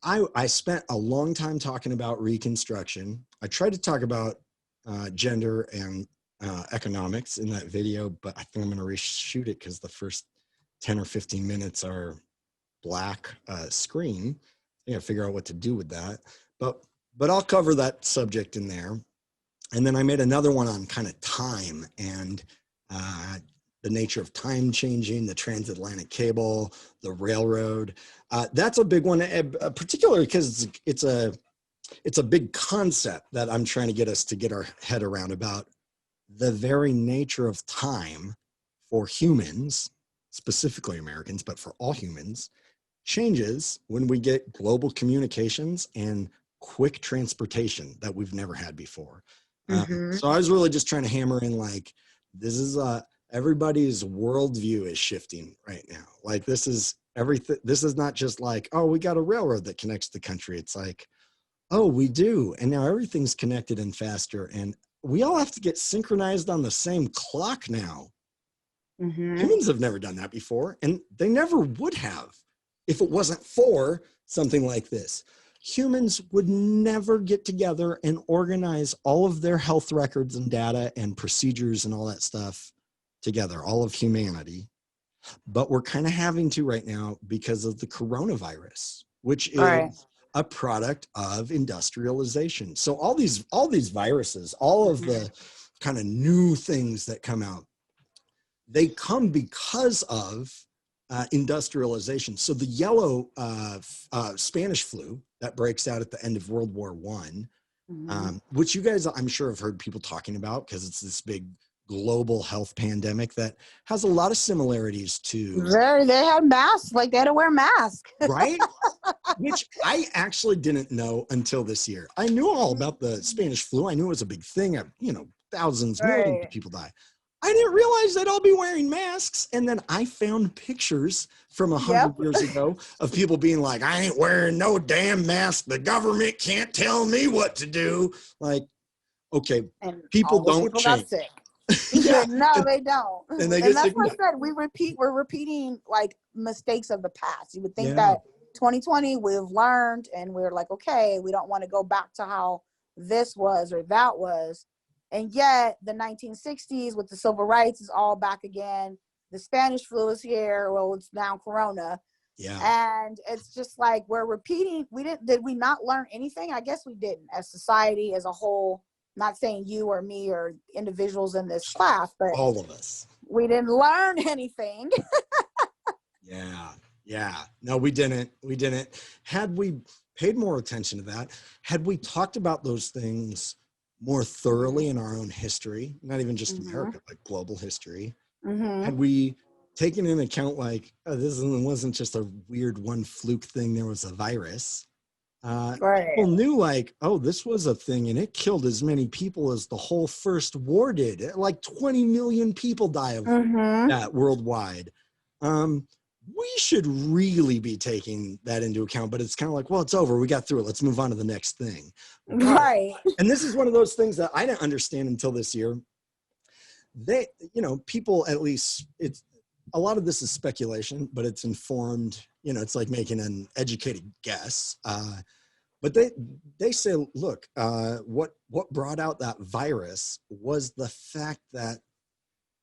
I spent a long time talking about Reconstruction. I tried to talk about gender and economics in that video, but I think I'm going to reshoot it because the first 10 or 15 minutes are black screen. I gotta figure out what to do with that. But I'll cover that subject in there. And then I made another one on kind of time and the nature of time changing, the transatlantic cable, the railroad. That's a big one, particularly because it's a big concept that I'm trying to get us to get our head around about the very nature of time for humans, specifically Americans, but for all humans, changes when we get global communications and quick transportation that we've never had before. So I was really just trying to hammer in like, this is everybody's worldview is shifting right now. Like this is everything. This is not just like, oh, we got a railroad that connects the country. It's like, oh, we do. And now everything's connected and faster. And we all have to get synchronized on the same clock now. Humans have never done that before, and they never would have if it wasn't for something like this. Humans would never get together and organize all of their health records and data and procedures and all that stuff together, all of humanity. But we're kind of having to right now because of the coronavirus, which is a product of industrialization. So all these viruses, all of the kind of new things that come out, they come because of industrialization. So the yellow Spanish flu that breaks out at the end of World War I, which you guys, I'm sure, have heard people talking about because it's this big global health pandemic that has a lot of similarities to. They had masks, like they had to wear masks. Right? Which I actually didn't know until this year. I knew all about the Spanish flu. I knew it was a big thing. Thousands, millions of people die. I didn't realize they'd all be wearing masks. And then I found pictures from 100 years ago of people being like, I ain't wearing no damn mask. The government can't tell me what to do. Like, okay, and people don't people change. got sick. No, they don't. And that's what I said. We're repeating like mistakes of the past. You would think that 2020 we've learned and we're like, okay, we don't want to go back to how this was or that was. And yet the 1960s with the civil rights is all back again. The Spanish flu is here. Well, it's now Corona. Yeah. And it's just like we're repeating. Did we not learn anything? I guess we didn't as society as a whole. Not saying you or me or individuals in this class, but all of us. We didn't learn anything. Yeah. No, we didn't. Had we paid more attention to that, had we talked about those things more thoroughly in our own history, not even just America, but global history, had we taken into account like, oh, this wasn't just a weird one fluke thing, there was a virus. People knew like, oh, this was a thing and it killed as many people as the whole First War did. Like 20 million people die of that worldwide. We should really be taking that into account, but it's kind of like, well, it's over. We got through it. Let's move on to the next thing. Right. And this is one of those things that I didn't understand until this year. People, at least a lot of this is speculation, but it's informed, it's like making an educated guess. But they say, look, what brought out that virus was the fact that,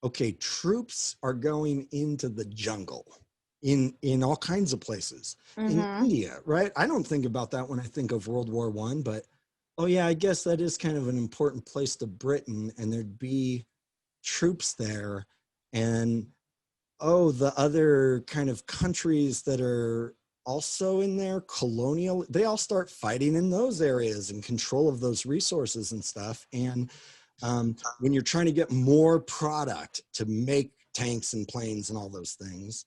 okay, troops are going into the jungle in all kinds of places in India, right? I don't think about that when I think of World War I, but oh yeah, I guess that is kind of an important place to Britain, and there'd be troops there, and the other kind of countries that are also in there, colonial, they all start fighting in those areas and control of those resources and stuff. And when you're trying to get more product to make tanks and planes and all those things,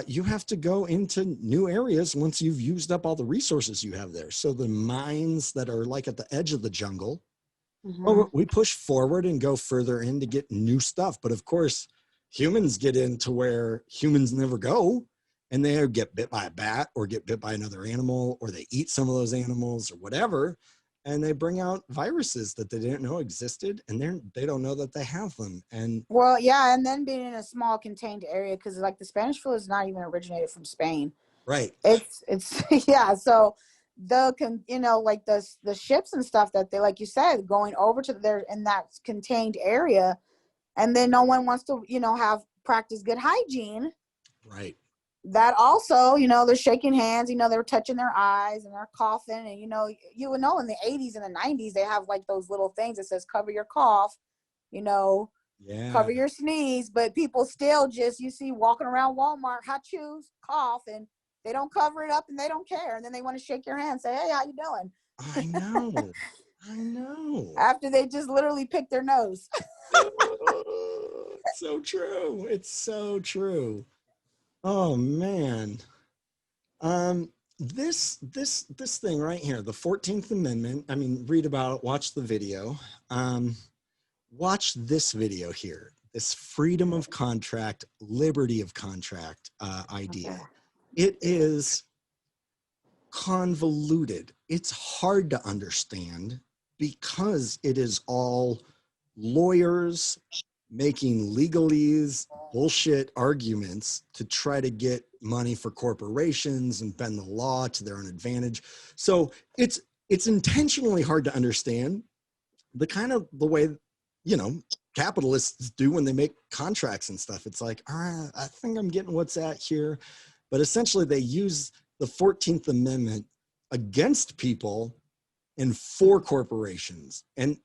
you have to go into new areas once you've used up all the resources you have there. So the mines that are like at the edge of the jungle, we push forward and go further in to get new stuff. But of course, humans get into where humans never go, and they get bit by a bat or get bit by another animal, or they eat some of those animals or whatever, and they bring out viruses that they didn't know existed, and they don't know that they have them. And and then being in a small contained area, because like the Spanish flu is not even originated from Spain. Right. It's so like the ships and stuff that they, like you said, going over to there in that contained area, and then no one wants to, have practice good hygiene. Right. That also, they're shaking hands, they're touching their eyes and they're coughing. And, you would know in the 80s and the 90s, they have like those little things that says cover your cough, Yeah. cover your sneeze. But people still just, you see walking around Walmart, hot chews, cough, and they don't cover it up and they don't care. And then they want to shake your hand and say, hey, how you doing? I know. I know. After they just literally pick their nose. It's so true. It's so true. Oh man. This thing right here, the 14th Amendment. I mean, read about it, watch the video. Watch this video here. This freedom of contract, liberty of contract idea. Okay. It is convoluted. It's hard to understand because it is all lawyers making legalese bullshit arguments to try to get money for corporations and bend the law to their own advantage. So it's intentionally hard to understand, the way, capitalists do when they make contracts and stuff. It's like, all right, I think I'm getting what's at here. But essentially they use the 14th Amendment against people and for corporations. And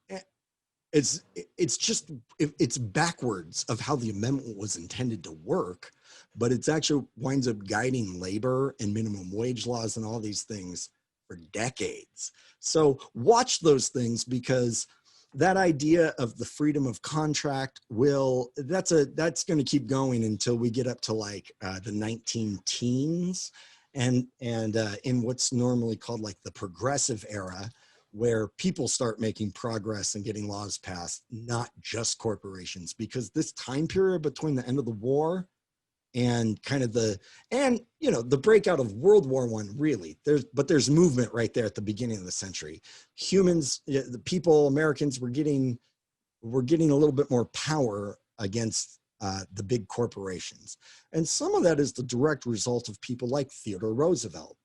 it's backwards of how the amendment was intended to work, but it's actually winds up guiding labor and minimum wage laws and all these things for decades. So watch those things, because that idea of the freedom of contract that's going to keep going until we get up to like the 19 teens and in what's normally called like the progressive era, where people start making progress and getting laws passed, not just corporations. Because this time period between the end of the war and kind of the breakout of World War I, really, there's movement right there at the beginning of the century. Humans, the people, Americans were getting a little bit more power against the big corporations. And some of that is the direct result of people like Theodore Roosevelt.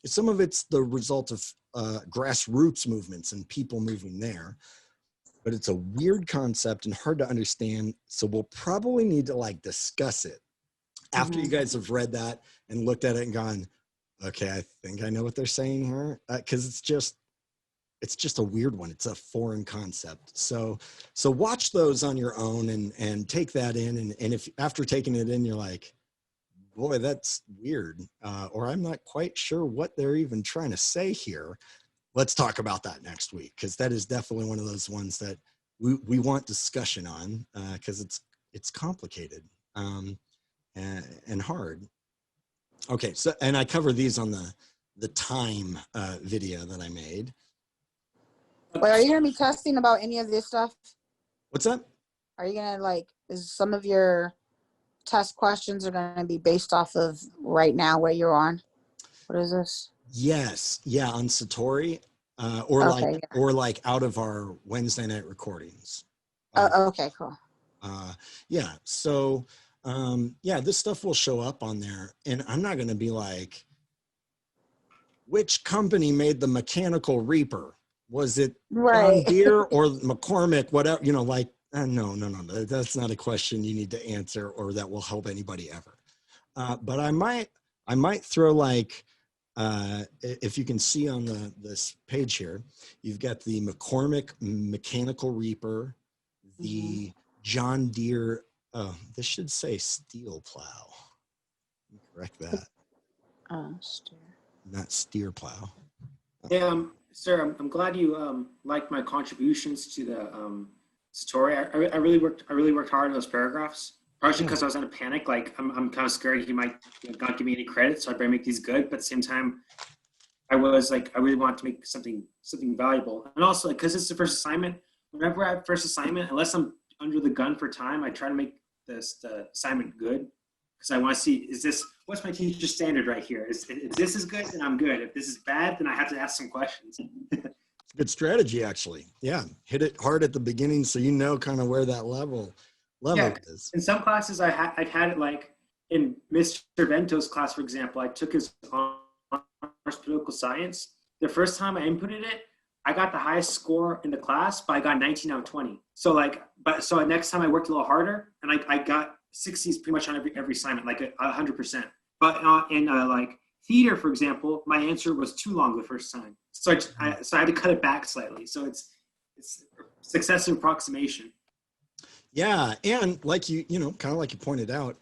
Some of it's the result of grassroots movements and people moving there. But it's a weird concept and hard to understand. So we'll probably need to like discuss it after you guys have read that and looked at it and gone, okay, I think I know what they're saying here. Because it's just a weird one. It's a foreign concept. So watch those on your own and take that in. And if after taking it in, you're like, boy, that's weird, or I'm not quite sure what they're even trying to say here, let's talk about that next week, because that is definitely one of those ones that we want discussion on, because it's complicated and hard. Okay, so and I cover these on the time video that I made. Wait, are you gonna be testing about any of this stuff? What's that? Are you gonna is some of your test questions are gonna be based off of right now where you're on? What is this? Yes, yeah, on Satori, or like out of our Wednesday night recordings. Okay, cool. Yeah, so this stuff will show up on there, and I'm not going to be like, which company made the mechanical reaper? Was it John Deere or McCormick? Whatever, no, that's not a question you need to answer or that will help anybody ever. But I might throw like, if you can see on this page here, you've got the McCormick mechanical reaper, the John Deere, this should say steel plow. Correct that. Steer. Not steer plow. Yeah, sir, I'm glad you liked my contributions to the story. I really worked hard on those paragraphs. Partially because I was in a panic, like I'm kind of scared he might not give me any credit, so I better make these good. But at the same time, I was like, I really want to make something valuable, and also because it's the first assignment. Whenever I have first assignment, unless I'm under the gun for time, I try to make the assignment good, because I want to see, what's my teacher's standard right here? If this is good, then I'm good. If this is bad, then I have to ask some questions. Good strategy, actually. Yeah, hit it hard at the beginning so you know kind of where that level is. In some classes, I've had it like in Mr. Vento's class, for example. I took his honors political science, the first time I inputted it, I got the highest score in the class, but I got 19 out of 20. So like, but so next time I worked a little harder, and I got 60s pretty much on every assignment, like 100%. But in like theater, for example, my answer was too long the first time, so so I had to cut it back slightly. So it's successive approximation. Yeah, and like you know, kind of like you pointed out,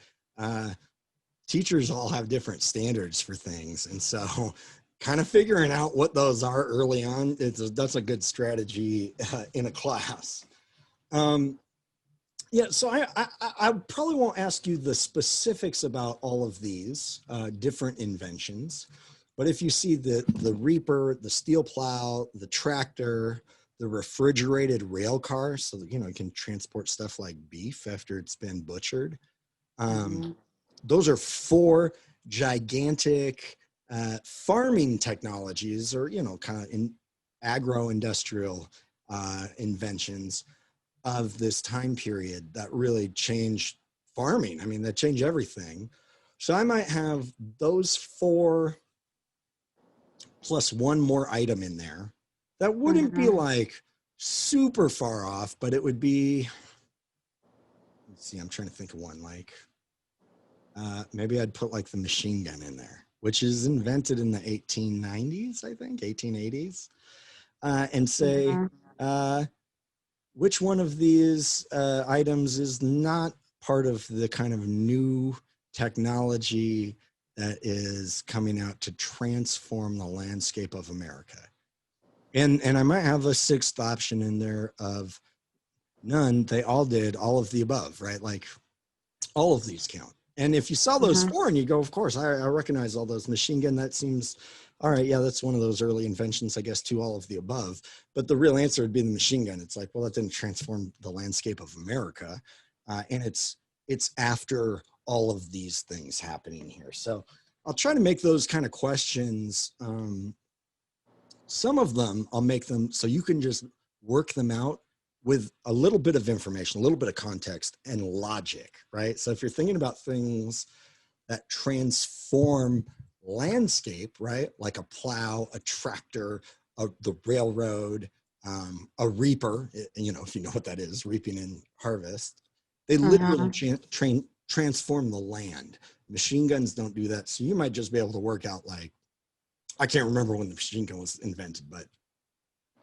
teachers all have different standards for things, and so kind of figuring out what those are early on, that's a good strategy in a class. Yeah, so I probably won't ask you the specifics about all of these different inventions, but if you see the reaper, the steel plow, the tractor, the refrigerated rail car, so that, you know, you can transport stuff like beef after it's been butchered. Those are 4 gigantic farming technologies, or, you know, kind of in agro-industrial inventions of this time period that really changed farming. I mean, that changed everything. So I might have those 4 plus one more item in there. That wouldn't be like super far off, but it would be, let's see, I'm trying to think of one, like maybe I'd put like the machine gun in there, which is invented in the 1890s, I think, 1880s, and say, which one of these items is not part of the kind of new technology that is coming out to transform the landscape of America? And I might have a 6th option in there of none. They all did all of the above, right? Like all of these count. And if you saw those 4 and you go, of course, I recognize all those. Machine gun, that seems, all right, yeah, that's one of those early inventions, I guess, to all of the above. But the real answer would be the machine gun. It's like, well, that didn't transform the landscape of America. And it's after all of these things happening here. So I'll try to make those kind of questions. Some of them, I'll make them so you can just work them out with a little bit of information, a little bit of context and logic, right? So if you're thinking about things that transform landscape, right? Like a plow, a tractor, the railroad, a reaper, you know, if you know what that is, reaping and harvest, they literally transform the land. Machine guns don't do that. So you might just be able to work out, like, I can't remember when the machine gun was invented, but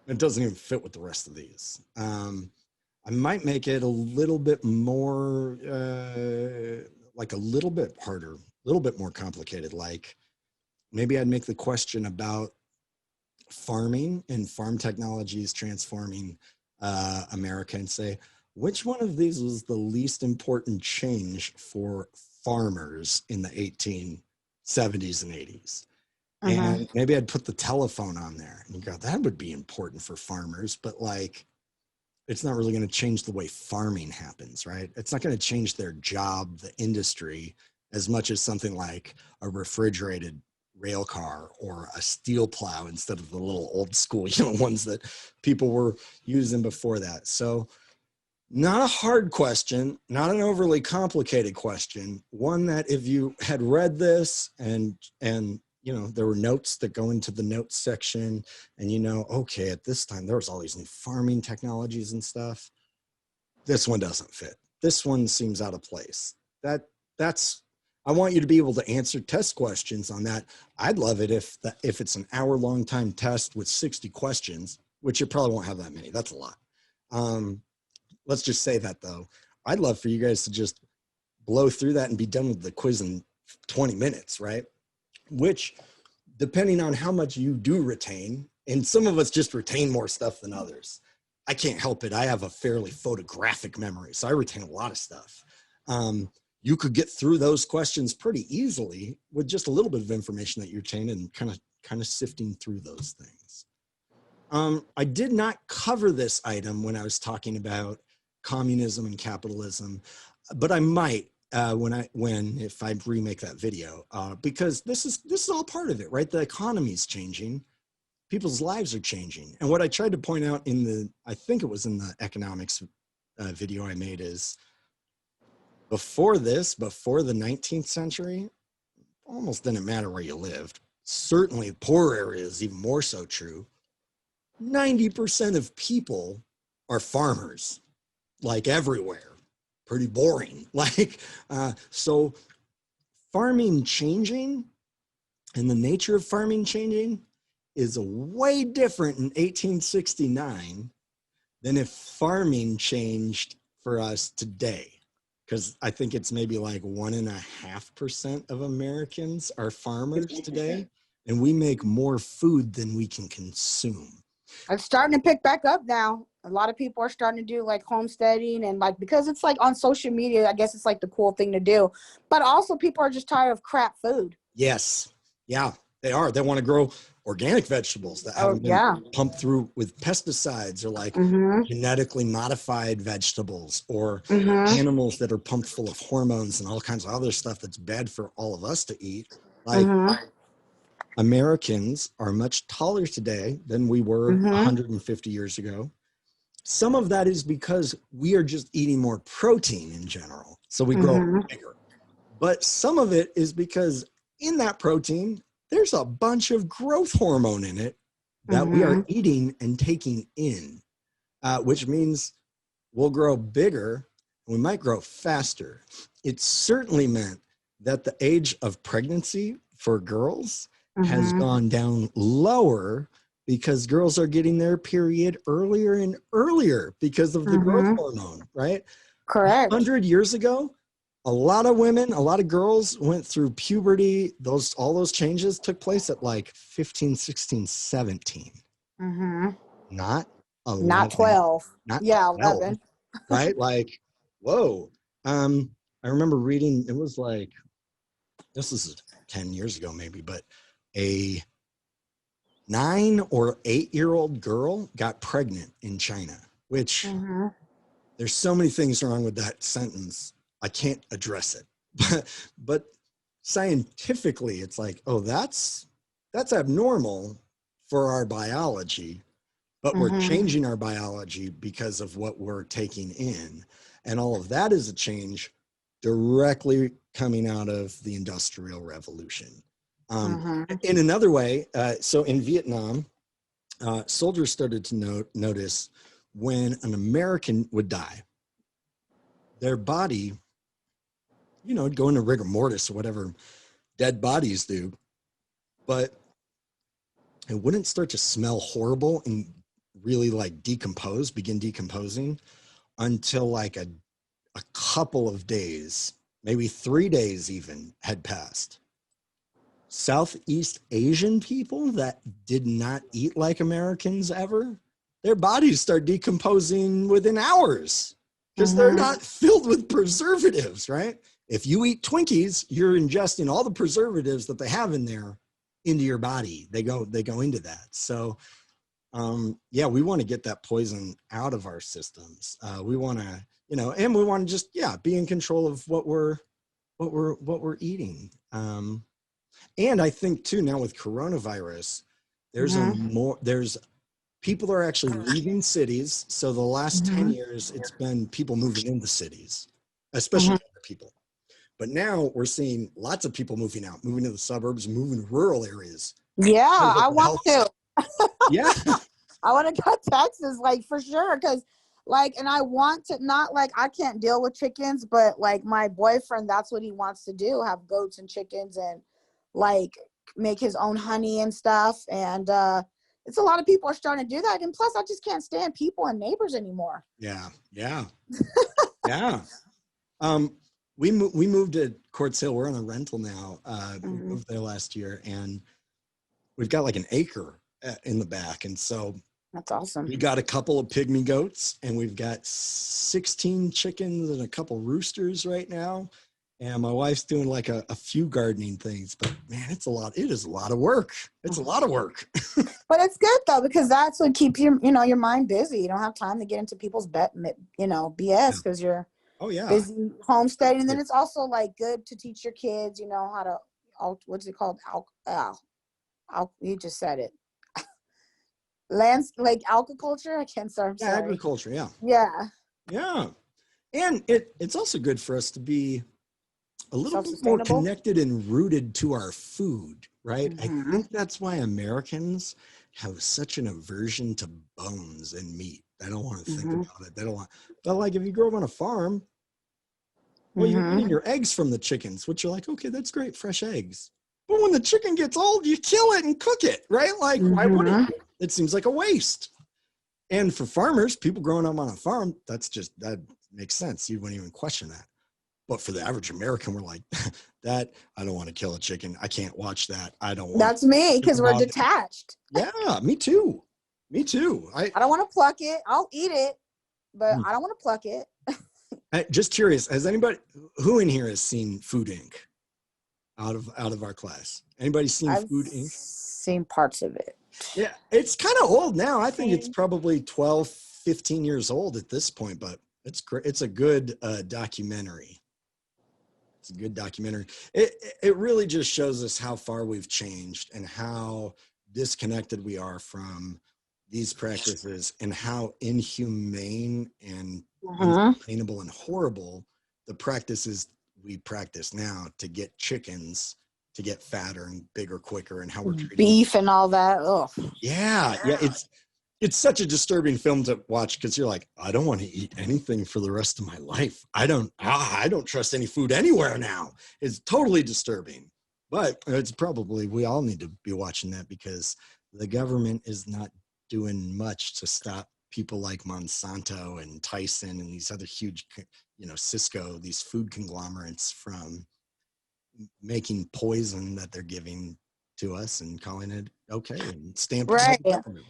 it doesn't even fit with the rest of these. I might make it a little bit more, like a little bit harder, a little bit more complicated. Like maybe I'd make the question about farming and farm technologies transforming America, and say, which one of these was the least important change for farmers in the 1870s and 80s? And maybe I'd put the telephone on there, and you go, that would be important for farmers, but like, it's not really going to change the way farming happens, right? It's not going to change their job, the industry, as much as something like a refrigerated rail car or a steel plow instead of the little old school, you know, ones that people were using before that. So not a hard question, not an overly complicated question, one that if you had read this and you know, there were notes that go into the notes section, and you know, okay, at this time there was all these new farming technologies and stuff. This one doesn't fit. This one seems out of place. That's, I want you to be able to answer test questions on that. I'd love it if it's an hour-long time test with 60 questions, which you probably won't have that many. That's a lot. Let's just say that though. I'd love for you guys to just blow through that and be done with the quiz in 20 minutes, right? Which, depending on how much you do retain, and some of us just retain more stuff than others. I can't help it. I have a fairly photographic memory, so I retain a lot of stuff. You could get through those questions pretty easily with just a little bit of information that you retain and kind of sifting through those things. I did not cover this item when I was talking about communism and capitalism, but I might if I remake that video, because this is all part of it, right? The economy is changing, people's lives are changing, and what I tried to point out I think it was in the economics video I made, is before the 19th century, almost didn't matter where you lived. certainly poor areas, even more so true, 90% of people are farmers, like everywhere. Pretty boring. Like, so farming changing and the nature of farming changing is way different in 1869 than if farming changed for us today. Because I think it's maybe like 1.5% of Americans are farmers today, and we make more food than we can consume. It's starting to pick back up now. A lot of people are starting to do like homesteading and like, because it's like on social media, I guess it's like the cool thing to do. But also people are just tired of crap food. Yes. Yeah, they are. They want to grow organic vegetables that haven't been pumped through with pesticides, or like genetically modified vegetables, or animals that are pumped full of hormones and all kinds of other stuff that's bad for all of us to eat. Like, Americans are much taller today than we were 150 years ago. Some of that is because we are just eating more protein in general, so we grow bigger. But some of it is because in that protein, there's a bunch of growth hormone in it that we are eating and taking in, which means we'll grow bigger, and we might grow faster. It certainly meant that the age of pregnancy for girls has gone down lower, because girls are getting their period earlier and earlier because of the growth hormone, right? Correct. 100 years ago, a lot of women, a lot of girls went through puberty. All those changes took place at like 15, 16, 17. Not 11. Not 12. Not yeah, 12, 11. right? Like, whoa. I remember reading, it was like, this is 10 years ago maybe, but a 9 or 8-year-old girl got pregnant in China, which there's so many things wrong with that sentence. I can't address it, but scientifically it's like, oh, that's abnormal for our biology, but we're changing our biology because of what we're taking in. And all of that is a change directly coming out of the Industrial Revolution. In another way, so in Vietnam, soldiers started to notice when an American would die, their body, go into rigor mortis or whatever dead bodies do, but it wouldn't start to smell horrible and really like begin decomposing until like a couple of days, maybe 3 days even, had passed. Southeast Asian people that did not eat like Americans ever, their bodies start decomposing within hours because they're not filled with preservatives, right? If you eat Twinkies, you're ingesting all the preservatives that they have in there into your body. They go into that. So yeah, we want to get that poison out of our systems. We want to, and we want to just, be in control of what we're eating. And I think too, now with coronavirus, there's people are actually leaving cities. So the last 10 years, it's been people moving into cities, especially younger people. But now we're seeing lots of people moving out, moving to the suburbs, moving to rural areas. Yeah, I want to. Yeah. I want to go to Texas, like, for sure. Because, like, and I want to, not like, I can't deal with chickens, but like my boyfriend, that's what he wants to do, have goats and chickens and like make his own honey and stuff. And it's a lot of people are starting to do that. And plus, I just can't stand people and neighbors anymore. Yeah. Yeah. Yeah. We moved to Quartz Hill. We're on a rental now. We moved there last year, and we've got like an acre in the back. And so that's awesome. We got a couple of pygmy goats, and we've got 16 chickens and a couple roosters right now. And my wife's doing like a few gardening things, but man, it is a lot of work. It's a lot of work. But it's good though, because that's what keeps your mind busy. You don't have time to get into people's BS because you're busy homesteading. And then it's also like good to teach your kids, how to, what's it called? You just said it. Like agriculture. I can't start. Yeah, agriculture. Yeah. Yeah. Yeah. And it's also good for us to be a little bit more connected and rooted to our food. right? I Mhm. think that's why Americans have such an aversion to bones and meat. They don't want to think Mhm. about it. They don't want, but like if you grow up on a farm, well, you're Mhm. getting your eggs from the chickens, which you're like, okay, that's great, fresh eggs. But when the chicken gets old, you kill it and cook it, right? Like, why wouldn't Mhm. you? It seems like a waste. And for farmers, people growing up on a farm, that makes sense. You wouldn't even question that. But for the average American, we're like, that, I don't want to kill a chicken. I can't watch that. I don't want That's me to think because we're about it. detached. Yeah, me too. Me too. I don't want to pluck it. I'll eat it, but I don't want to pluck it. Just curious, has anybody who in here has seen Food Inc. out of our class? Anybody seen I've Food Inc.? seen parts of it. Yeah, it's kind of old now. I think it's probably 12, 15 years old at this point, but it's great. It's a good documentary. It's a good documentary. It really just shows us how far we've changed and how disconnected we are from these practices and how inhumane and Mhm. unsustainable and horrible the practices we practice now to get chickens to get fatter and bigger quicker, and how we're treating them. Beef and all that. Oh, Yeah, it's such a disturbing film to watch because you're like, I don't want to eat anything for the rest of my life. I don't trust any food anywhere now. It's totally disturbing. But it's probably, we all need to be watching that because the government is not doing much to stop people like Monsanto and Tyson and these other huge, Cisco, these food conglomerates from making poison that they're giving to us and calling it okay and stamping it as right. a government.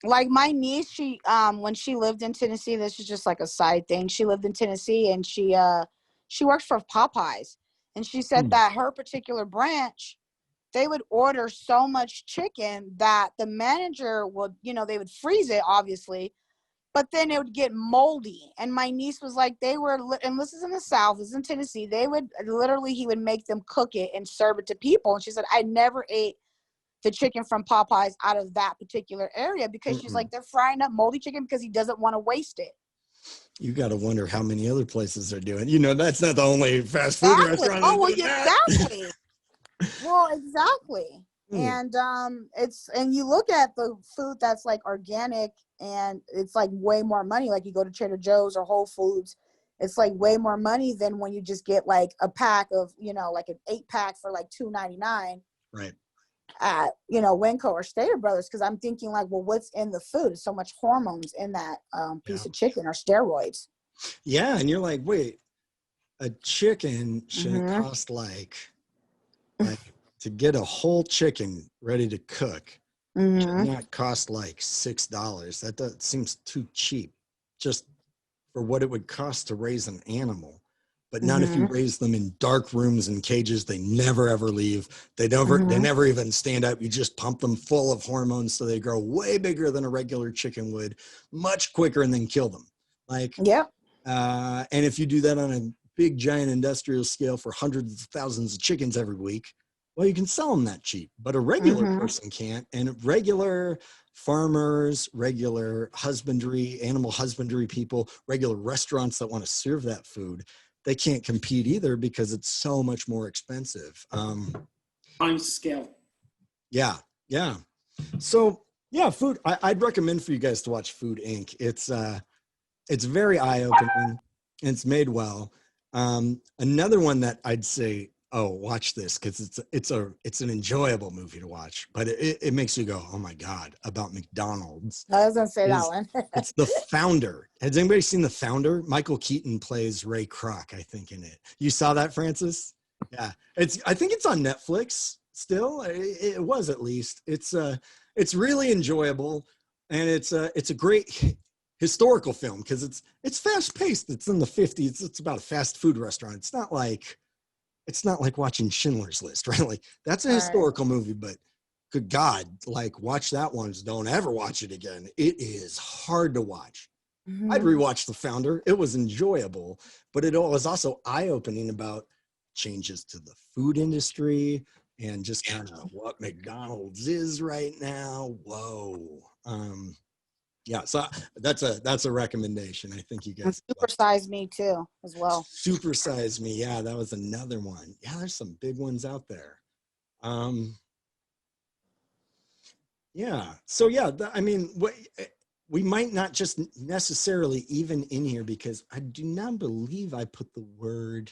Like my niece, she when she lived in Tennessee, this is just like a side thing. She lived in Tennessee and she works for Popeyes. And she said that her particular branch, they would order so much chicken that the manager would, they would freeze it, obviously, but then it would get moldy. And my niece was like, and this is in the South, this is in Tennessee, he would make them cook it and serve it to people. And she said, I never ate the chicken from Popeyes out of that particular area because she's like, they're frying up moldy chicken because he doesn't want to waste it. You got to wonder how many other places are doing. That's not the only fast food Exactly. restaurant Oh, that's well, doing that. exactly. Well, exactly. And and you look at the food that's like organic and it's like way more money. Like you go to Trader Joe's or Whole Foods, it's like way more money than when you just get like a pack of, like an 8-pack for like $2.99 Right. at Winco or Stater Brothers. Because I'm thinking like, well, what's in the food? So much hormones in that piece of chicken or steroids. Yeah, and you're like, wait, a chicken should Mm-hmm. cost like to get a whole chicken ready to cook should not cost like $6. That seems too cheap, just for what it would cost to raise an animal. But not if you raise them in dark rooms and cages. They never ever leave. They never even stand up. You just pump them full of hormones so they grow way bigger than a regular chicken would, much quicker, and then kill them. And if you do that on a big giant industrial scale for hundreds of thousands of chickens every week, well, you can sell them that cheap, but a regular person can't. And regular farmers, regular animal husbandry people, regular restaurants that want to serve that food, they can't compete either because it's so much more expensive. Times scale. Yeah. So yeah, food. I'd recommend for you guys to watch Food Inc. It's very eye-opening and it's made well. Another one that I'd say, watch this because it's an enjoyable movie to watch, but it makes you go, oh my God, about McDonald's. I was gonna say that one. It's The Founder. Has anybody seen The Founder? Michael Keaton plays Ray Kroc, I think, in it. You saw that, Francis? Yeah. I think it's on Netflix still. It was, at least. It's really enjoyable, and it's a great historical film because it's fast paced. It's in the 50s. It's about a fast food restaurant. It's not like watching Schindler's List, right? Like that's a historical movie, but good God, like watch that one. Don't ever watch it again. It is hard to watch. I'd rewatch The Founder. It was enjoyable, but it was also eye-opening about changes to the food industry and just kind of what McDonald's is right now. Whoa. Yeah, so that's a recommendation. I think you guys Supersize Me too, as well. Supersize Me. Yeah, that was another one. Yeah, there's some big ones out there. Yeah. So yeah, I mean, we might not just necessarily even in here, because I do not believe I put the word.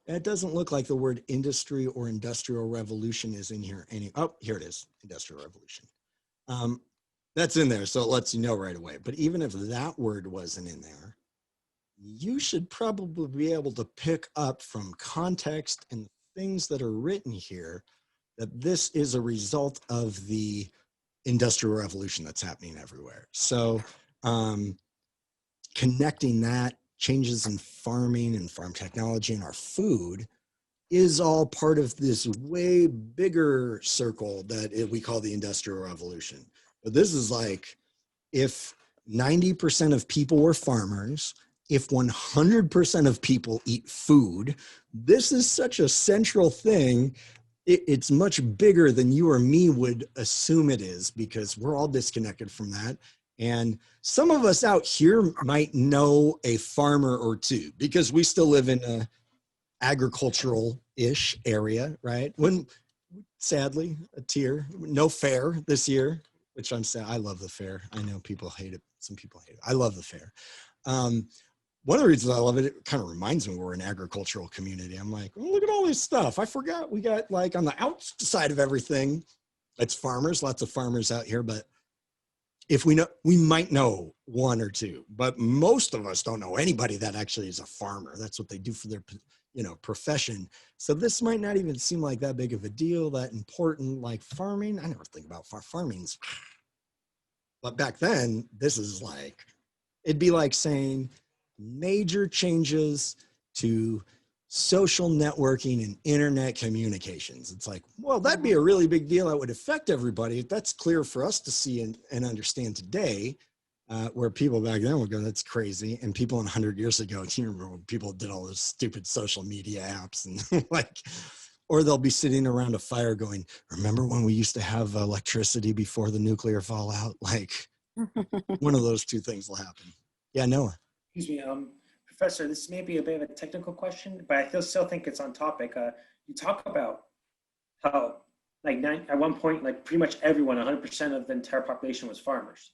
It doesn't look like the word industry or industrial revolution is in here. Oh, here it is, industrial revolution. Um, that's in there, so it lets you know right away. But even if that word wasn't in there, you should probably be able to pick up from context and things that are written here that this is a result of the industrial revolution that's happening everywhere. So connecting that, changes in farming and farm technology and our food, is all part of this way bigger circle that we call the industrial revolution. But this is like, if 90% of people were farmers, if 100% of people eat food, this is such a central thing. It's much bigger than you or me would assume it is, because we're all disconnected from that. And some of us out here might know a farmer or two, because we still live in a agricultural-ish area, right? When, sadly, a tear, no fair this year, which I'm saying, I love the fair. I know people hate it. Some people hate it. I love the fair. One of the reasons I love it, it kind of reminds me we're an agricultural community. I'm like, oh, look at all this stuff. I forgot we got, like, on the outside of everything, it's farmers, lots of farmers out here. But if we know, we might know one or two, but most of us don't know anybody that actually is a farmer. That's what they do for their, profession. So this might not even seem like that big of a deal, that important, like farming. I never think about farming's, but back then, this is like, it'd be like saying major changes to social networking and internet communications. It's like, well, that'd be a really big deal. That would affect everybody. That's clear for us to see and understand today, where people back then would go, that's crazy. And people 100 years ago, you remember when people did all those stupid social media apps and like, or they'll be sitting around a fire going, remember when we used to have electricity before the nuclear fallout? Like, one of those two things will happen. Yeah, Noah. Excuse me, Professor, this may be a bit of a technical question, but I still think it's on topic. You talk about how, like, at one point, like, pretty much everyone, 100% of the entire population was farmers.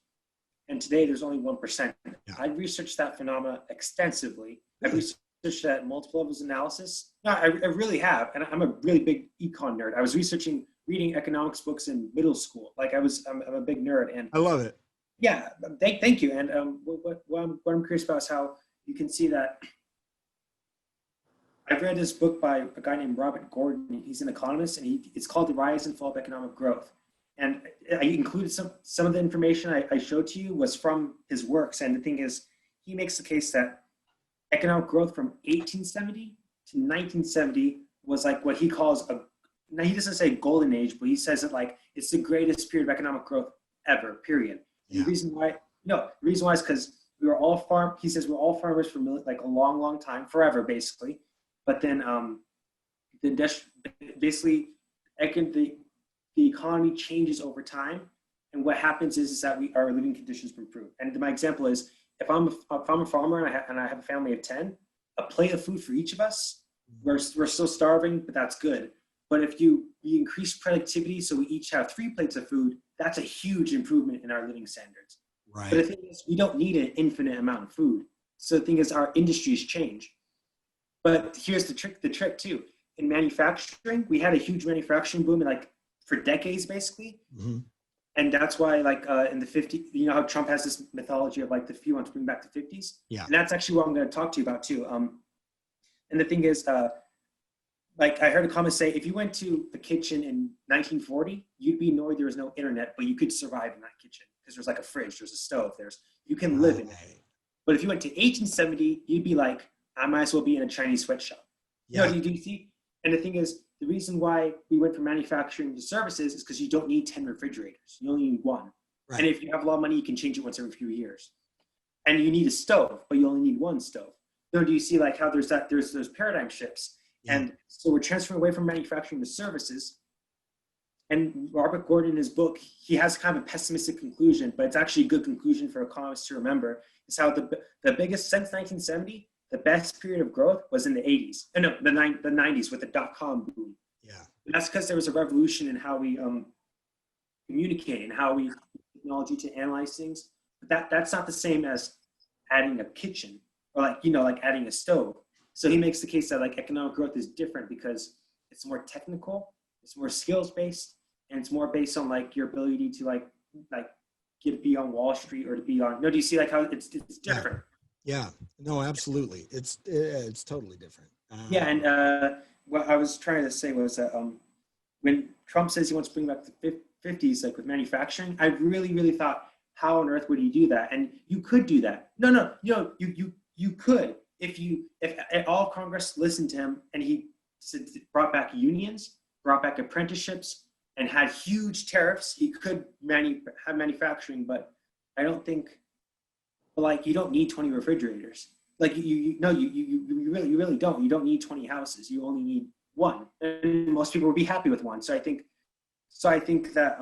And today there's only 1%. Yeah. I researched that phenomena extensively. I've researched that at multiple levels of analysis. No, I really have. And I'm a really big econ nerd. I was reading economics books in middle school. Like, I'm a big nerd. And I love it. yeah, thank you. And what I'm curious about is how you can see that. I've read this book by a guy named Robert Gordon. He's an economist, and it's called The Rise and Fall of Economic Growth. And I included some of the information I showed to you was from his works. And the thing is, he makes the case that economic growth from 1870 to 1970 was like what he calls now he doesn't say golden age, but he says that, like, it's the greatest period of economic growth ever, period. Yeah. The reason why is because he says we're all farmers for like a long, long time, forever, basically. But then basically the economy changes over time, and what happens is that our living conditions improve. And my example is, if I'm a farmer and I have a family of 10, a plate of food for each of us, we're still starving, but that's good. But if we increase productivity, so we each have 3 plates of food, that's a huge improvement in our living standards. Right. But the thing is, we don't need an infinite amount of food. So the thing is, our industries change. But here's the trick too. In manufacturing, we had a huge manufacturing boom for decades, basically. Mm-hmm. And that's why, like, in the 50s, you know how Trump has this mythology of, like, the few wants to bring back the 50s? Yeah. And that's actually what I'm going to talk to you about too. And the thing is, like, I heard a comment say, if you went to the kitchen in 1940, you'd be annoyed there was no internet, but you could survive in that kitchen because there's like a fridge, there's a stove, you can live in it. But if you went to 1870, you'd be like, I might as well be in a Chinese sweatshop. Yeah. You know, do you see? And the thing is, the reason why we went from manufacturing to services is because you don't need 10 refrigerators. You only need 1. Right. And if you have a lot of money, you can change it once every few years. And you need a stove, but you only need 1 stove. So do you see, like, how there's those paradigm shifts? Yeah. And so we're transferring away from manufacturing to services. And Robert Gordon, in his book, he has kind of a pessimistic conclusion, but it's actually a good conclusion for economists to remember, is how the biggest, since 1970, the best period of growth was in the 80s. No, the 90s with the dot-com boom. Yeah. And that's because there was a revolution in how we communicate and how we use technology to analyze things. But that's not the same as adding a kitchen or like adding a stove. So he makes the case that like economic growth is different because it's more technical, it's more skills based, and it's more based on like your ability to like get to be on Wall Street or to be on. No, do you see like how it's different? Yeah. No, absolutely. It's totally different. Yeah, and what I was trying to say was that when Trump says he wants to bring back the 50s, like with manufacturing, I really thought, how on earth would he do that? And you could do that. No, you could if all Congress listened to him and he brought back unions, brought back apprenticeships, and had huge tariffs. He could have manufacturing, but I don't think like you don't need 20 refrigerators. Like you really don't. You don't need 20 houses. You only need one, and most people would be happy with one. So I think that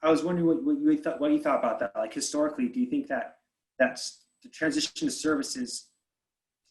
I was wondering what you thought about that. Like historically, do you think that that's the transition to services?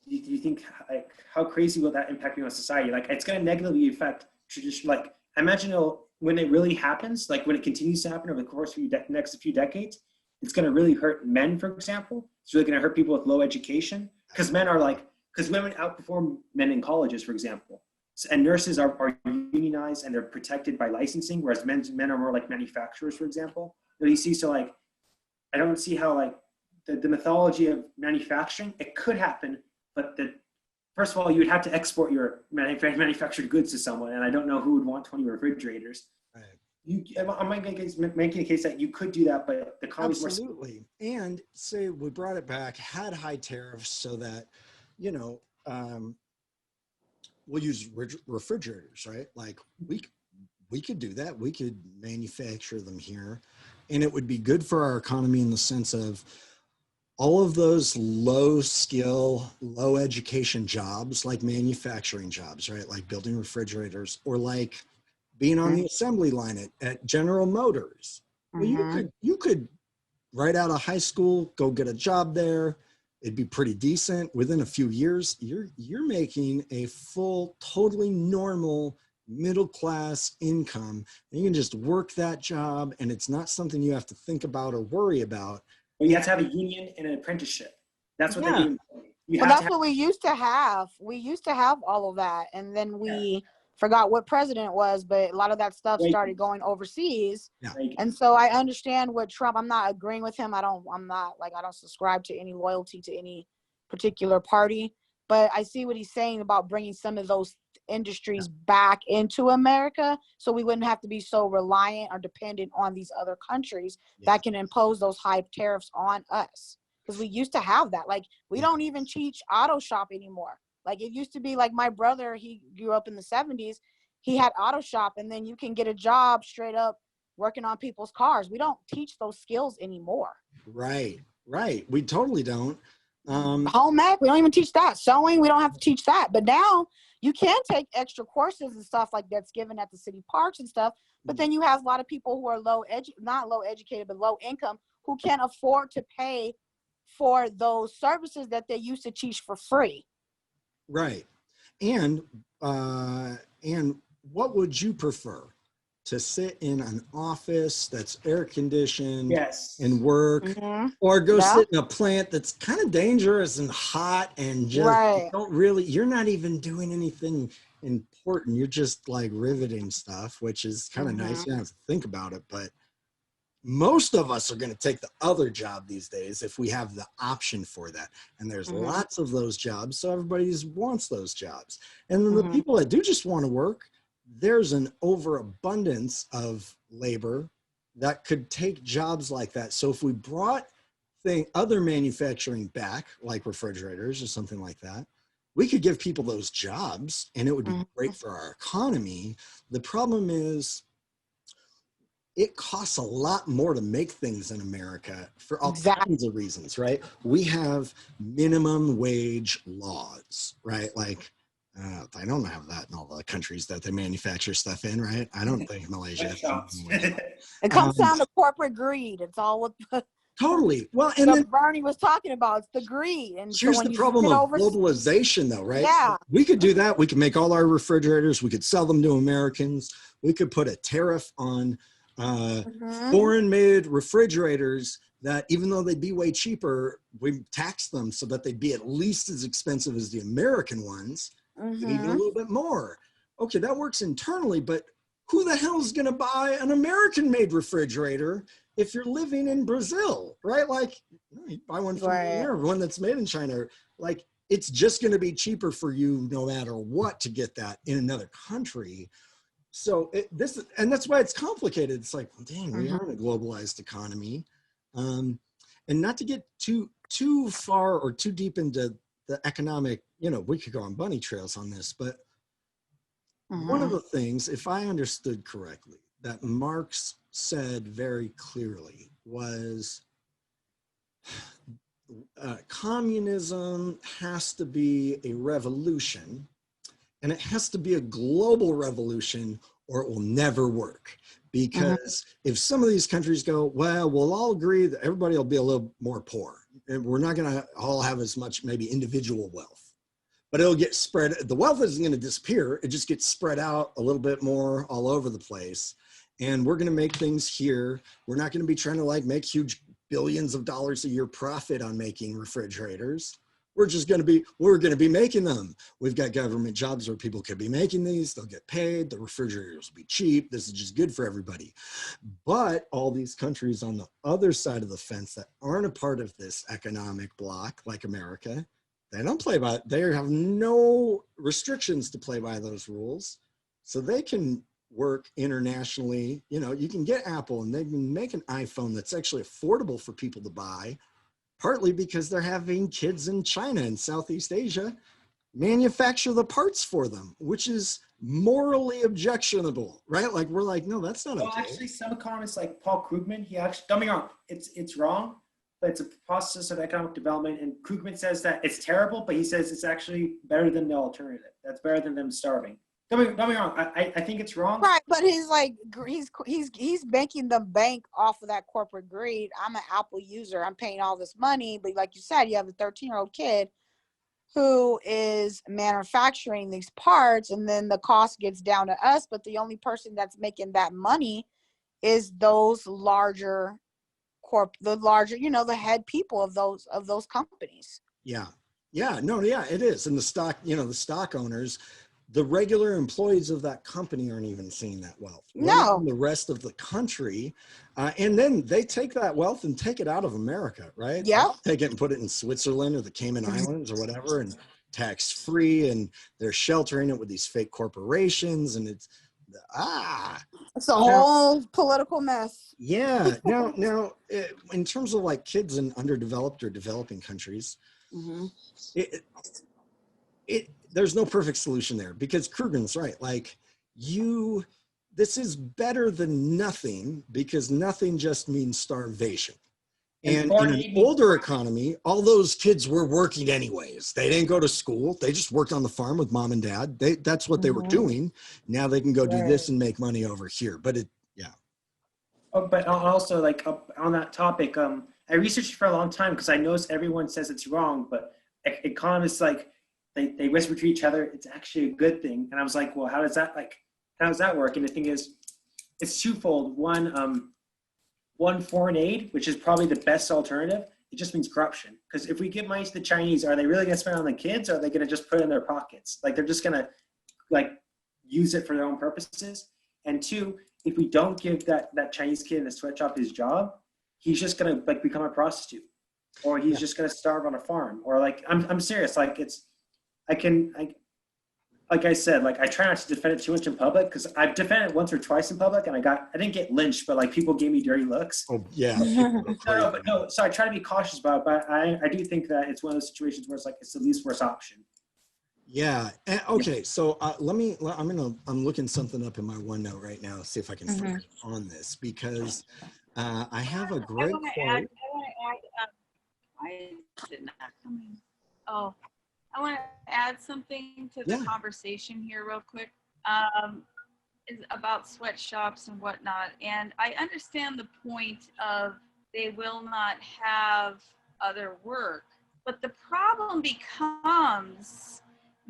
Do you think like how crazy will that impact on society? Like it's going to negatively affect tradition. Like I imagine when it really happens, like when it continues to happen over the course of the next few decades, it's going to really hurt men, for example. It's really going to hurt people with low education because women outperform men in colleges, for example. And nurses are unionized and they're protected by licensing, whereas men are more like manufacturers, for example. But you see, so like, I don't see how like the mythology of manufacturing, it could happen, but first of all, you would have to export your manufactured goods to someone, and I don't know who would want 20 refrigerators. Right. I'm making a case that you could do that, but the economy's absolutely. And say we brought it back, had high tariffs, so that we'll use refrigerators, right? Like we could do that. We could manufacture them here, and it would be good for our economy in the sense of all of those low skill, low education jobs, like manufacturing jobs, right? Like building refrigerators or like being on the assembly line at General Motors. Well, you could right out of high school, go get a job there. It'd be pretty decent. Within a few years, you're making a full, totally normal middle-class income. And you can just work that job, and it's not something you have to think about or worry about. But you have to have a union and an apprenticeship. That's what they do. Well, that's what we used to have. We used to have all of that, and then we forgot what president it was, but a lot of that stuff started going overseas. Yeah. And so I understand what Trump, I'm not agreeing with him. I don't subscribe to any loyalty to any particular party, but I see what he's saying about bringing some of those industries back into America so we wouldn't have to be so reliant or dependent on these other countries that can impose those high tariffs on us. Because we used to have that. Like, we don't even teach auto shop anymore. Like, it used to be like my brother, he grew up in the 70s. He had auto shop, and then you can get a job straight up working on people's cars. We don't teach those skills anymore. Right. We totally don't. Home ec, we don't even teach that. Sewing, we don't have to teach that. But now you can take extra courses and stuff like that's given at the city parks and stuff. But then you have a lot of people who are not low educated, but low income, who can't afford to pay for those services that they used to teach for free. Right. And what would you prefer? To sit in an office that's air conditioned and work, or go sit in a plant that's kind of dangerous and hot and just you're not even doing anything important. You're just like riveting stuff, which is kind of nice. You don't have to think about it, but most of us are going to take the other job these days if we have the option for that. And there's lots of those jobs, so everybody wants those jobs. And then the people that do just want to work, there's an overabundance of labor that could take jobs like that. So if we brought other manufacturing back, like refrigerators or something like that, we could give people those jobs and it would be great for our economy. The problem is it costs a lot more to make things in America for all kinds of reasons, right? We have minimum wage laws, right? Like, I don't have that in all the countries that they manufacture stuff in, right? I don't think Malaysia. It comes down to corporate greed. It's all what totally. Well, and then Bernie was talking about. It's the greed. And here's the problem of globalization, though, right? Yeah. We could do that. We could make all our refrigerators. We could sell them to Americans. We could put a tariff on foreign made refrigerators that even though they'd be way cheaper, we tax them so that they'd be at least as expensive as the American ones, even a little bit more. Okay, that works internally, but who the hell is going to buy an American made refrigerator if you're living in Brazil, right? Like, you buy one from there, one that's made in China. Like, it's just going to be cheaper for you no matter what to get that in another country. So and that's why it's complicated. It's like, well, dang, we are in a globalized economy. And not to get too far or too deep into the economic, we could go on bunny trails on this, but one of the things, if I understood correctly, that Marx said very clearly was communism has to be a revolution, and it has to be a global revolution, or it will never work. Because if some of these countries go, well, we'll all agree that everybody will be a little more poor, and we're not going to all have as much maybe individual wealth, but it'll get spread. The wealth isn't going to disappear. It just gets spread out a little bit more all over the place. And we're going to make things here. We're not going to be trying to like make huge billions of dollars a year profit on making refrigerators. We're going to be making them. We've got government jobs where people could be making these. They'll get paid. The refrigerators will be cheap. This is just good for everybody. But all these countries on the other side of the fence that aren't a part of this economic bloc, like America, they have no restrictions to play by those rules. So they can work internationally. You can get Apple and they can make an iPhone that's actually affordable for people to buy, partly because they're having kids in China and Southeast Asia manufacture the parts for them, which is morally objectionable, right? Like, we're like, no, that's not okay. Well, actually, some economists like Paul Krugman, he actually, don't be wrong, it's wrong, but it's a process of economic development. And Krugman says that it's terrible, but he says it's actually better than the alternative. That's better than them starving. Don't be wrong. I think it's wrong. Right, but he's making the bank off of that corporate greed. I'm an Apple user. I'm paying all this money, but like you said, you have a 13-year-old kid who is manufacturing these parts, and then the cost gets down to us. But the only person that's making that money is those larger the head people of those companies. Yeah, it is. And the stock owners. The regular employees of that company aren't even seeing that wealth. No. The rest of the country. And then they take that wealth and take it out of America, right? Yeah. Take it and put it in Switzerland or the Cayman Islands or whatever, and tax free. And they're sheltering it with these fake corporations. And it's a whole political mess. Yeah. Now, in terms of like kids in underdeveloped or developing countries, there's no perfect solution there, because Krugman's right. Like, this is better than nothing, because nothing just means starvation. And in an older economy, all those kids were working anyways. They didn't go to school. They just worked on the farm with mom and dad. That's what they were doing. Now they can go do this and make money over here. But Oh, but also, like, on that topic, I researched for a long time because I noticed everyone says it's wrong, but economists, like, they whisper to each other, it's actually a good thing. And I was like, well, how does that work? And the thing is, it's twofold. One, foreign aid, which is probably the best alternative. It just means corruption. Because if we give money to the Chinese, are they really going to spend it on the kids, or are they going to just put it in their pockets? Like, they're just going to use it for their own purposes. And two, if we don't give that Chinese kid in the sweatshop his job, he's just going to become a prostitute, or he's just going to starve on a farm, or I'm serious. Like I said, I try not to defend it too much in public, because I've defended it once or twice in public, and I didn't get lynched, but people gave me dirty looks. Oh yeah. No. So I try to be cautious about it, but I do think that it's one of those situations where it's the least worst option. Yeah. Okay. So I'm looking something up in my OneNote right now. See if I can find it on this, because I have a great quote. I did not come in. Oh. I want to add something to the conversation here real quick, is about sweatshops and whatnot. And I understand the point of they will not have other work. But the problem becomes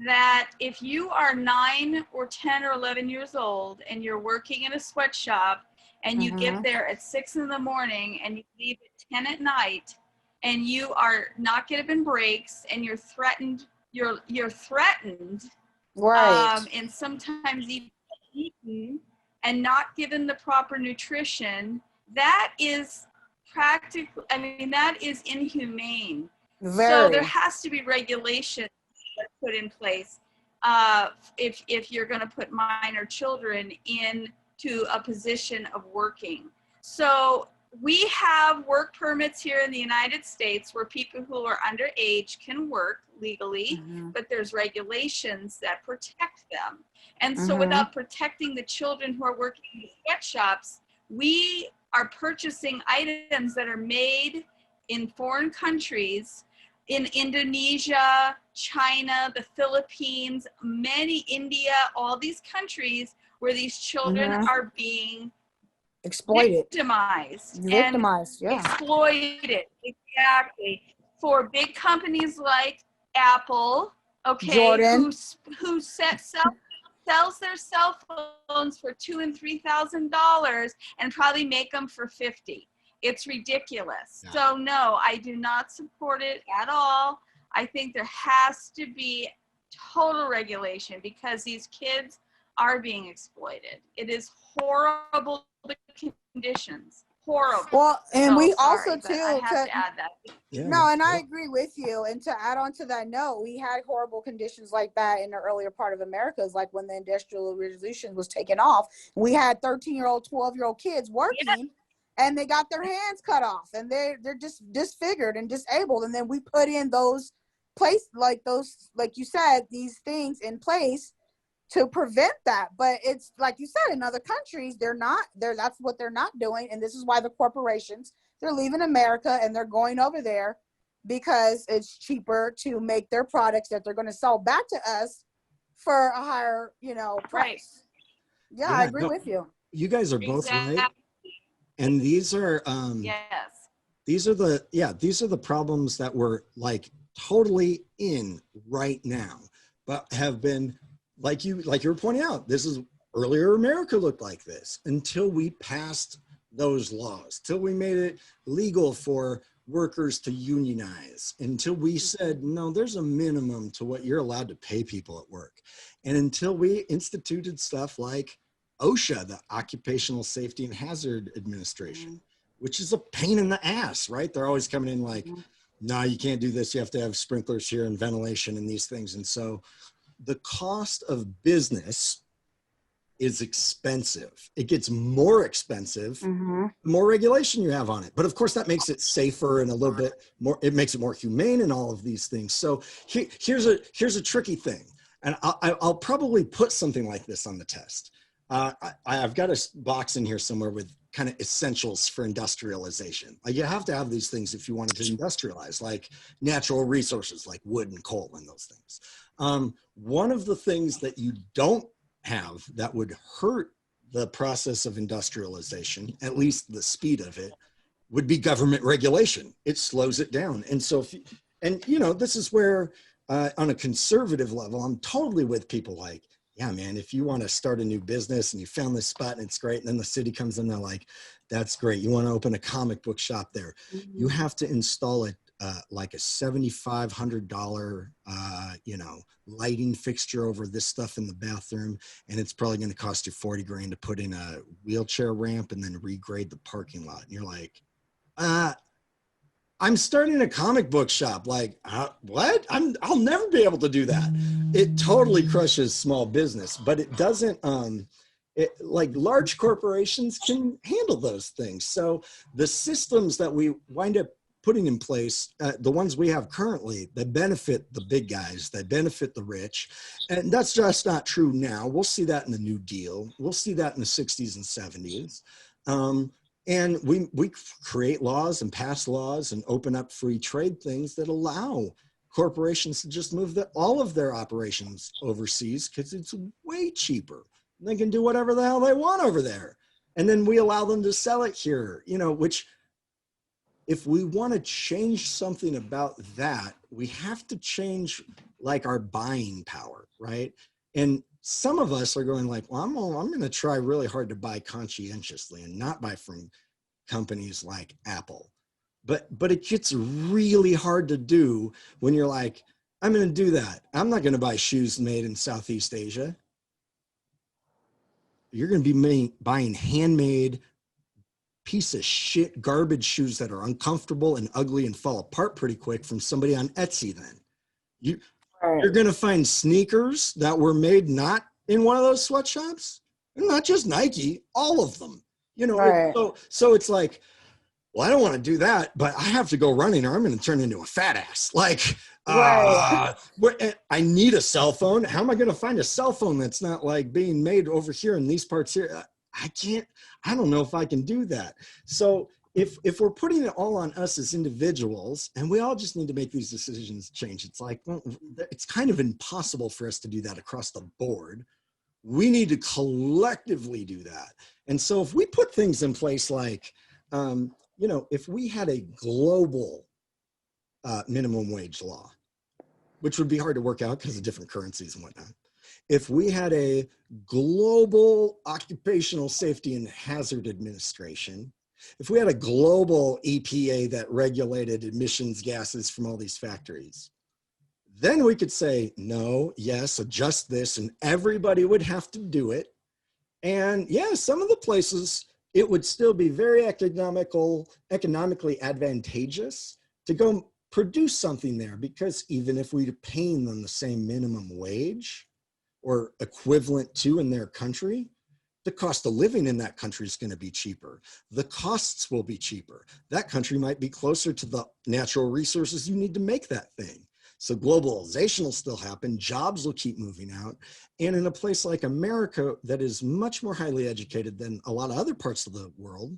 that if you are 9 or 10 or 11 years old and you're working in a sweatshop and you get there at 6 in the morning and you leave at 10 at night, and you are not given breaks, and you're threatened, you're threatened, Right. and sometimes even eaten and not given the proper nutrition, that is practically, I mean, that is inhumane. Very. So there has to be regulations that are put in place if you're going to put minor children into a position of working. So we have work permits here in the United States where people who are underage can work legally, but there's regulations that protect them. And so without protecting the children who are working in the sweatshops, we are purchasing items that are made in foreign countries, in Indonesia, China, the Philippines, India, all these countries where these children are being exploited, victimized, yeah, exploited, exactly, for big companies like Apple, okay, Jordan, who sells their cell phones for $2,000 and $3,000 and probably make them for $50. It's ridiculous. Yeah. So no, I do not support it at all. I think there has to be total regulation because these kids are being exploited. It is horrible conditions. Horrible. Well, and so we sorry, also too I have to add that. Yeah. No, and I agree with you. And to add on to that note, we had horrible conditions like that in the earlier part of Americas, like when the Industrial Revolution was taken off. We had 13-year-old, 12-year-old kids working, and they got their hands cut off, and they're just disfigured and disabled. And then we put in those like you said, these things in place to prevent that. But it's like you said, in other countries, that's what they're not doing. And this is why the corporations, they're leaving America and they're going over there because it's cheaper to make their products that they're going to sell back to us for a higher, price. Right. Yeah, I agree with you. You guys are both right. And these are these are the problems that we're like totally in right now, but have been like you were pointing out, this is earlier America looked like this until we passed those laws, till we made it legal for workers to unionize, until we said, no, there's a minimum to what you're allowed to pay people at work. And until we instituted stuff like OSHA, the Occupational Safety and Hazard Administration, which is a pain in the ass, right? They're always coming in like, no, you can't do this. You have to have sprinklers here and ventilation and these things. And so the cost of business is expensive. It gets more expensive, the more regulation you have on it. But of course that makes it safer and a little bit more, it makes it more humane and all of these things. So here's a tricky thing. And I'll probably put something like this on the test. I've got a box in here somewhere with kind of essentials for industrialization. Like you have to have these things if you wanted to industrialize, like natural resources like wood and coal and those things. One of the things that you don't have that would hurt the process of industrialization, at least the speed of it, would be government regulation. It slows it down. And so, this is where on a conservative level, I'm totally with people like, yeah, man, if you want to start a new business and you found this spot and it's great, and then the city comes in, they're like, that's great. You want to open a comic book shop there. You have to install it like a $7,500, lighting fixture over this stuff in the bathroom. And it's probably going to cost you 40 grand to put in a wheelchair ramp and then regrade the parking lot. And you're like, I'm starting a comic book shop. Like, what? I'll never be able to do that. It totally crushes small business, but it doesn't, like large corporations can handle those things. So the systems that we wind up putting in place, the ones we have currently, that benefit the big guys, that benefit the rich. And that's just not true now. We'll see that in the New Deal. We'll see that in the 60s and 70s. And we create laws and pass laws and open up free trade things that allow corporations to just move all of their operations overseas because it's way cheaper. They can do whatever the hell they want over there. And then we allow them to sell it here, which if we want to change something about that, we have to change like our buying power, right? And some of us are going like, well, I'm going to try really hard to buy conscientiously and not buy from companies like Apple. But it gets really hard to do when you're like, I'm going to do that. I'm not going to buy shoes made in Southeast Asia. You're going to be buying handmade piece of shit garbage shoes that are uncomfortable and ugly and fall apart pretty quick from somebody on Etsy. Then you're going to find sneakers that were made not in one of those sweatshops, and not just Nike, all of them, you know. Right. So it's like, well, I don't want to do that, but I have to go running or I'm going to turn into a fat ass. Like, I need a cell phone. How am I going to find a cell phone that's not like being made over here in these parts here? I don't know if I can do that. So if we're putting it all on us as individuals, and we all just need to make these decisions change, it's like, well, it's kind of impossible for us to do that across the board. We need to collectively do that. And so if we put things in place like, you know, if we had a global minimum wage law, which would be hard to work out because of different currencies and whatnot. If we had a global occupational safety and hazard administration, if we had a global EPA that regulated emissions gases from all these factories, then we could say, no, yes, adjust this, and everybody would have to do it. And yeah, some of the places, it would still be very economically advantageous to go produce something there, because even if we're paying them the same minimum wage or equivalent to in their country, the cost of living in that country is going to be cheaper. The costs will be cheaper. That country might be closer to the natural resources you need to make that thing. So globalization will still happen. Jobs will keep moving out. And in a place like America that is much more highly educated than a lot of other parts of the world,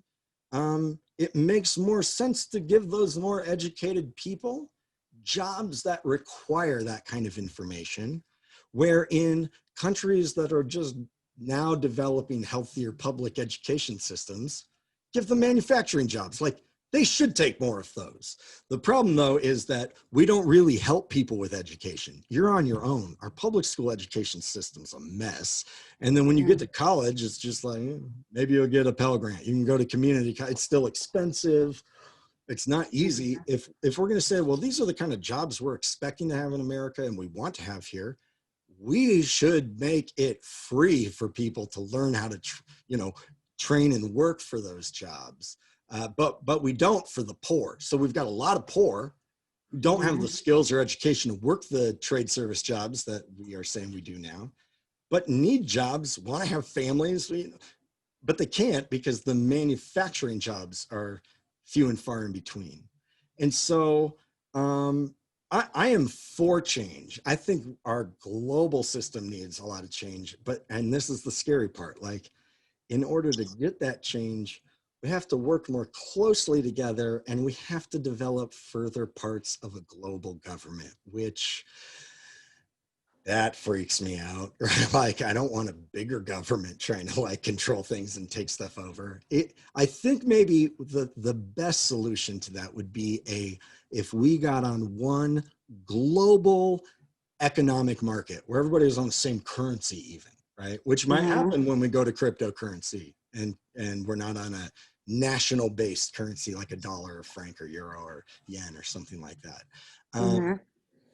it makes more sense to give those more educated people jobs that require that kind of information, where in countries that are just now developing healthier public education systems, give them manufacturing jobs. Like, they should take more of those. The problem, though, is that we don't really help people with education. You're on your own. Our public school education system's a mess. And then when you get to college, it's just like, maybe you'll get a Pell Grant. You can go to community college. It's still expensive. It's not easy. If we're going to say, well, these are the kind of jobs we're expecting to have in America and we want to have here, we should make it free for people to learn how to, train and work for those jobs. But we don't for the poor. So we've got a lot of poor who don't have the skills or education to work the trade service jobs that we are saying we do now, but need jobs, want to have families, but they can't because the manufacturing jobs are few and far in between. And so I am for change. I think our global system needs a lot of change, and this is the scary part, like, in order to get that change, we have to work more closely together, and we have to develop further parts of a global government, which that freaks me out. Like, I don't want a bigger government trying to like control things and take stuff over. I think maybe the best solution to that would be if we got on one global economic market where everybody was on the same currency even, right? Which might happen when we go to cryptocurrency and we're not on a national based currency like a dollar or franc or euro or yen or something like that.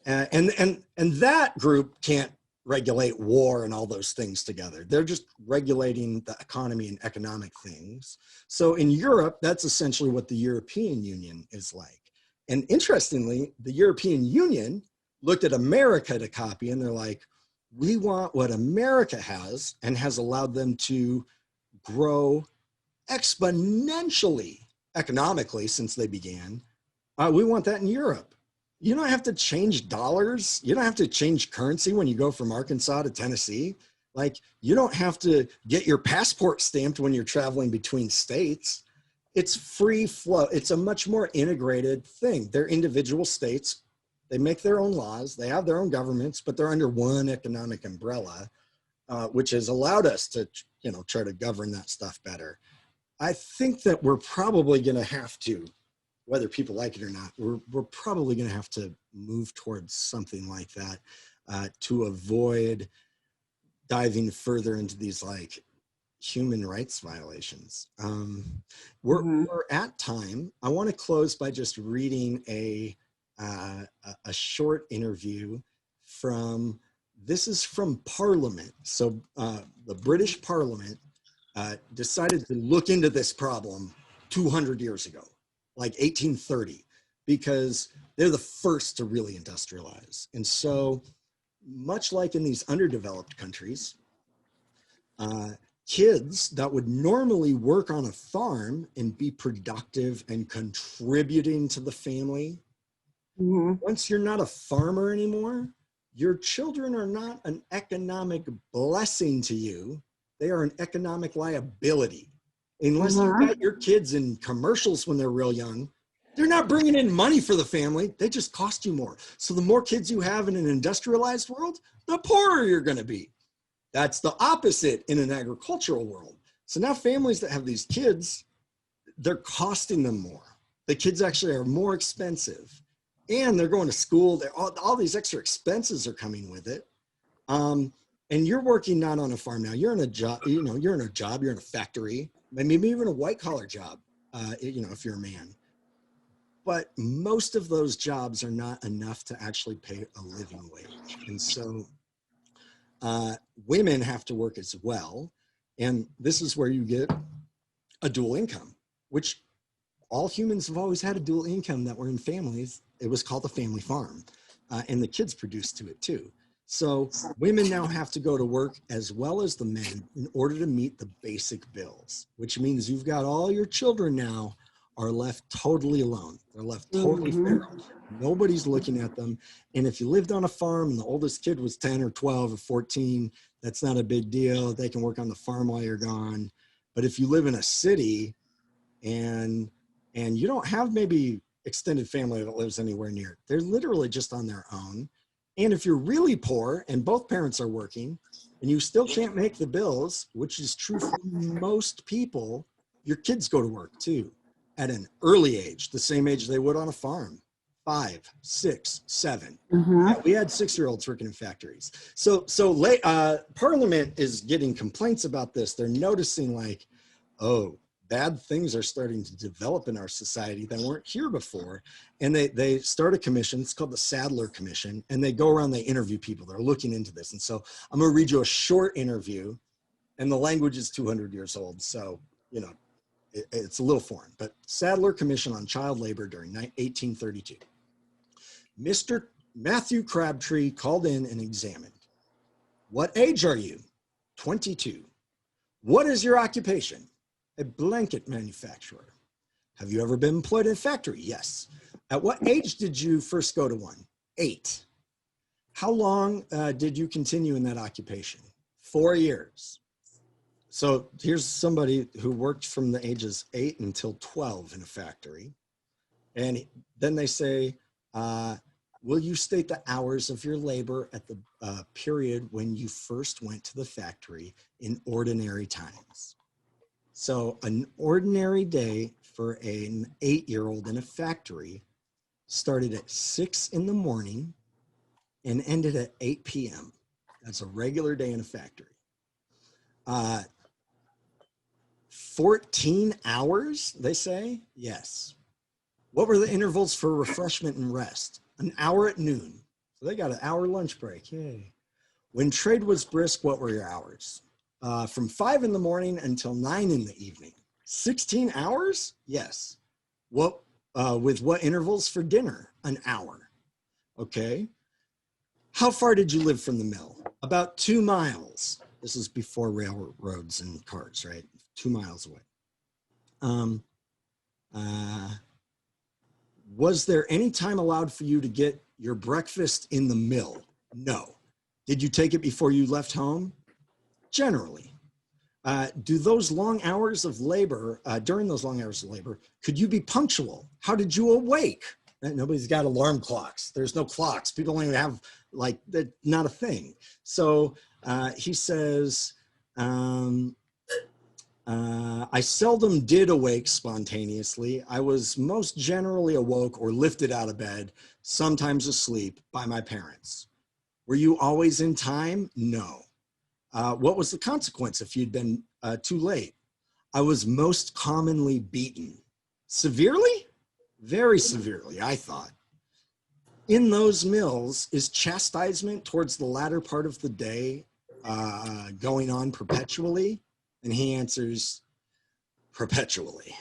And that group can't regulate war and all those things together. They're just regulating the economy and economic things. So in Europe, that's essentially what the European Union is like. And interestingly, the European Union looked at America to copy, and they're like, we want what America has and has allowed them to grow exponentially economically since they began. We want that in Europe. You don't have to change dollars. You don't have to change currency when you go from Arkansas to Tennessee. Like, you don't have to get your passport stamped when you're traveling between states. It's free flow. It's a much more integrated thing. They're individual states. They make their own laws. They have their own governments, but they're under one economic umbrella, which has allowed us to, try to govern that stuff better. I think that we're probably going to have to, whether people like it or not, we're probably going to have to move towards something like that to avoid diving further into these like human rights violations. We're at time. I want to close by just reading a short interview from, this is from Parliament. So the British Parliament decided to look into this problem 200 years ago, like 1830, because they're the first to really industrialize. And so much like in these underdeveloped countries, kids that would normally work on a farm and be productive and contributing to the family, once you're not a farmer anymore, your children are not an economic blessing to you. They are an economic liability. Unless you got your kids in commercials when they're real young, they're not bringing in money for the family. They just cost you more. So the more kids you have in an industrialized world, the poorer you're going to be. That's the opposite in an agricultural world. So now families that have these kids, they're costing them more. The kids actually are more expensive, and they're going to school. All these extra expenses are coming with it. And you're working not on a farm now. You're in a job. You're in a job. You're in a factory. Maybe even a white collar job. If you're a man. But most of those jobs are not enough to actually pay a living wage, and so women have to work as well. And this is where you get a dual income, which all humans have always had a dual income that were in families. It was called the family farm, and the kids produced to it too. So women now have to go to work as well as the men in order to meet the basic bills, which means you've got all your children now are left totally alone. They're left totally feral. Nobody's looking at them. And if you lived on a farm and the oldest kid was 10 or 12 or 14, that's not a big deal. They can work on the farm while you're gone. But if you live in a city and you don't have maybe extended family that lives anywhere near, they're literally just on their own. And if you're really poor and both parents are working and you still can't make the bills, which is true for most people, your kids go to work too at an early age, the same age they would on a farm, 5, 6, 7. Yeah, we had 6-year-olds working in factories. So Parliament is getting complaints about this. They're noticing like, oh, bad things are starting to develop in our society that weren't here before. And they start a commission. It's called the Sadler Commission. And they go around, they interview people that are looking into this. And so I'm going to read you a short interview, and the language is 200 years old. So, it's a little foreign, but Sadler Commission on Child Labor during 1832. Mr. Matthew Crabtree called in and examined. What age are you? 22. What is your occupation? A blanket manufacturer. Have you ever been employed in a factory? Yes. At what age did you first go to one? 8. How long did you continue in that occupation? 4 years. So here's somebody who worked from the ages 8 until 12 in a factory. And then they say, will you state the hours of your labor at the period when you first went to the factory in ordinary times? So an ordinary day for an 8-year-old in a factory started at 6 in the morning and ended at 8 p.m. That's a regular day in a factory. 14 hours, they say? Yes. What were the intervals for refreshment and rest? An hour at noon. So they got an hour lunch break. Yay. When trade was brisk, what were your hours? From 5 in the morning until 9 in the evening. 16 hours? Yes. With what intervals for dinner? An hour. Okay. How far did you live from the mill? About 2 miles. This is before railroads and cars, right? 2 miles away. Was there any time allowed for you to get your breakfast in the mill? No. Did you take it before you left home? Generally. Do those long hours of labor, during those long hours of labor, could you be punctual? How did you awake? Nobody's got alarm clocks. There's no clocks. People don't even have, not a thing. So he says, I seldom did awake spontaneously. I was most generally awoke or lifted out of bed, sometimes asleep, by my parents. Were you always in time? No. What was the consequence if you'd been too late? I was most commonly beaten. Severely? Very severely, I thought. In those mills, is chastisement towards the latter part of the day going on perpetually? And he answers, perpetually.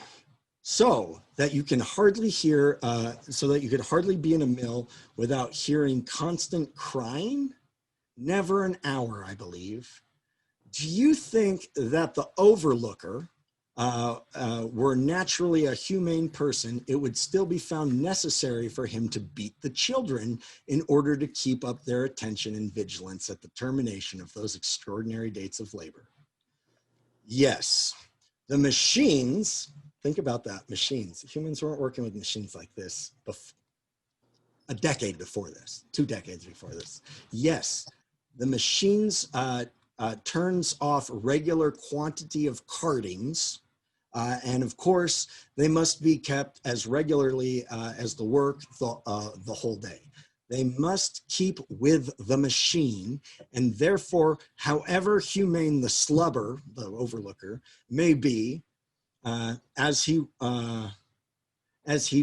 So that you can hardly hear, so that you could hardly be in a mill without hearing constant crying? Never an hour, I believe. Do you think that the overlooker were naturally a humane person, it would still be found necessary for him to beat the children in order to keep up their attention and vigilance at the termination of those extraordinary dates of labor? Yes. The machines, think about that, machines. Humans weren't working with machines like this a decade before this, 2 decades before this. Yes, the machines turns off regular quantity of cardings. And of course, they must be kept as regularly as the work the whole day. They must keep with the machine, and therefore, however humane the slubber, the overlooker, may be, as he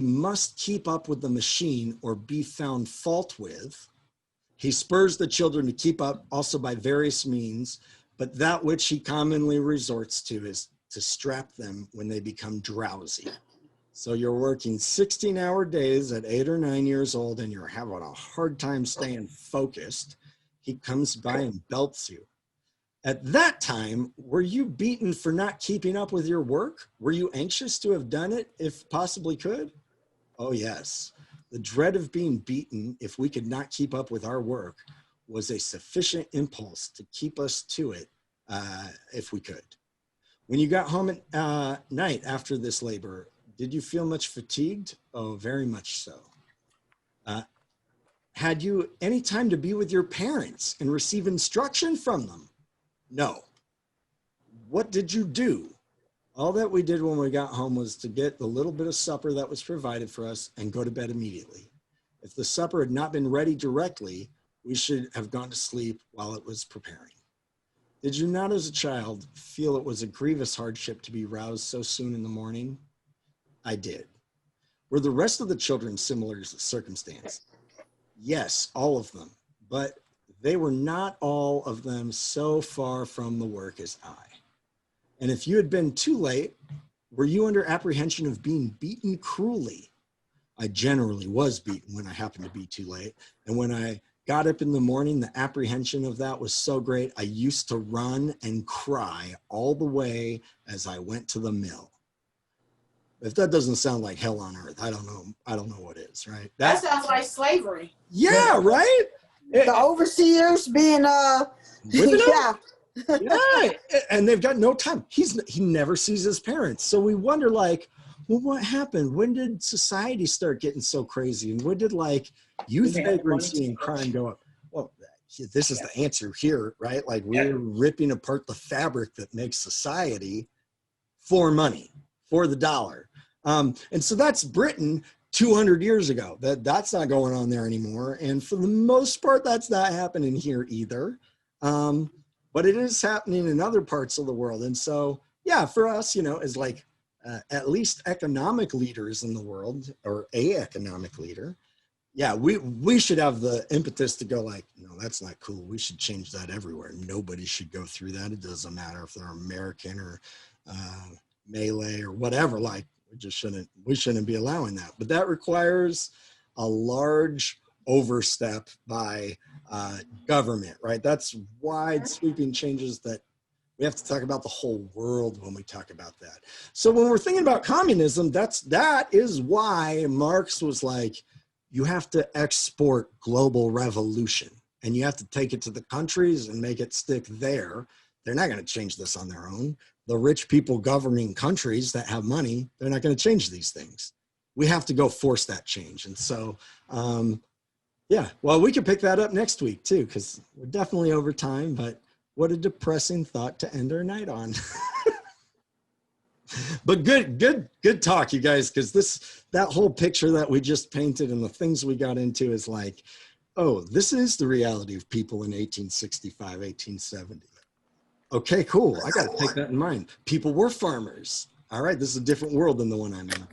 must keep up with the machine or be found fault with, he spurs the children to keep up also by various means, but that which he commonly resorts to is to strap them when they become drowsy. So you're working 16-hour days at 8 or 9 years old and you're having a hard time staying focused. He comes by and belts you. At that time, were you beaten for not keeping up with your work? Were you anxious to have done it if possibly could? Oh yes. The dread of being beaten if we could not keep up with our work was a sufficient impulse to keep us to it if we could. When you got home at night after this labor, did you feel much fatigued? Oh, very much so. Had you any time to be with your parents and receive instruction from them? No. What did you do? All that we did when we got home was to get the little bit of supper that was provided for us and go to bed immediately. If the supper had not been ready directly, we should have gone to sleep while it was preparing. Did you not as a child feel it was a grievous hardship to be roused so soon in the morning? I did. Were the rest of the children similar circumstance? Yes, all of them, but they were not all of them so far from the work as I. And if you had been too late, were you under apprehension of being beaten cruelly? I generally was beaten when I happened to be too late. And when I got up in the morning, the apprehension of that was so great, I used to run and cry all the way as I went to the mill. If that doesn't sound like hell on earth, I don't know what is, right? That sounds like slavery. Yeah, right? The overseers being yeah. Yeah, and they've got no time. He never sees his parents. So we wonder, like, well, what happened? When did society start getting so crazy? And when did like youth vagrancy and crime go up? Well, this is the answer here, right? Like we're ripping apart the fabric that makes society for money, for the dollar. And so that's Britain 200 years ago. That's not going on there anymore. And for the most part, that's not happening here either. But it is happening in other parts of the world. And so, yeah, for us, as like at least economic leaders in the world, or a economic leader, yeah, we should have the impetus to go like, no, that's not cool. We should change that everywhere. Nobody should go through that. It doesn't matter if they're American or Malay or whatever. Like, we shouldn't be allowing that. But that requires a large overstep by government, right? That's wide sweeping changes that we have to talk about the whole world when we talk about that. So when we're thinking about communism, that is why Marx was like, you have to export global revolution and you have to take it to the countries and make it stick there. They're not going to change this on their own. The rich people governing countries that have money, they're not going to change these things. We have to go force that change. And so, yeah, well, we could pick that up next week too, because we're definitely over time, but what a depressing thought to end our night on. But good talk, you guys, because that whole picture that we just painted and the things we got into is like, oh, this is the reality of people in 1865, 1870. Okay, cool. I got to take that in mind. People were farmers. All right, this is a different world than the one I'm in.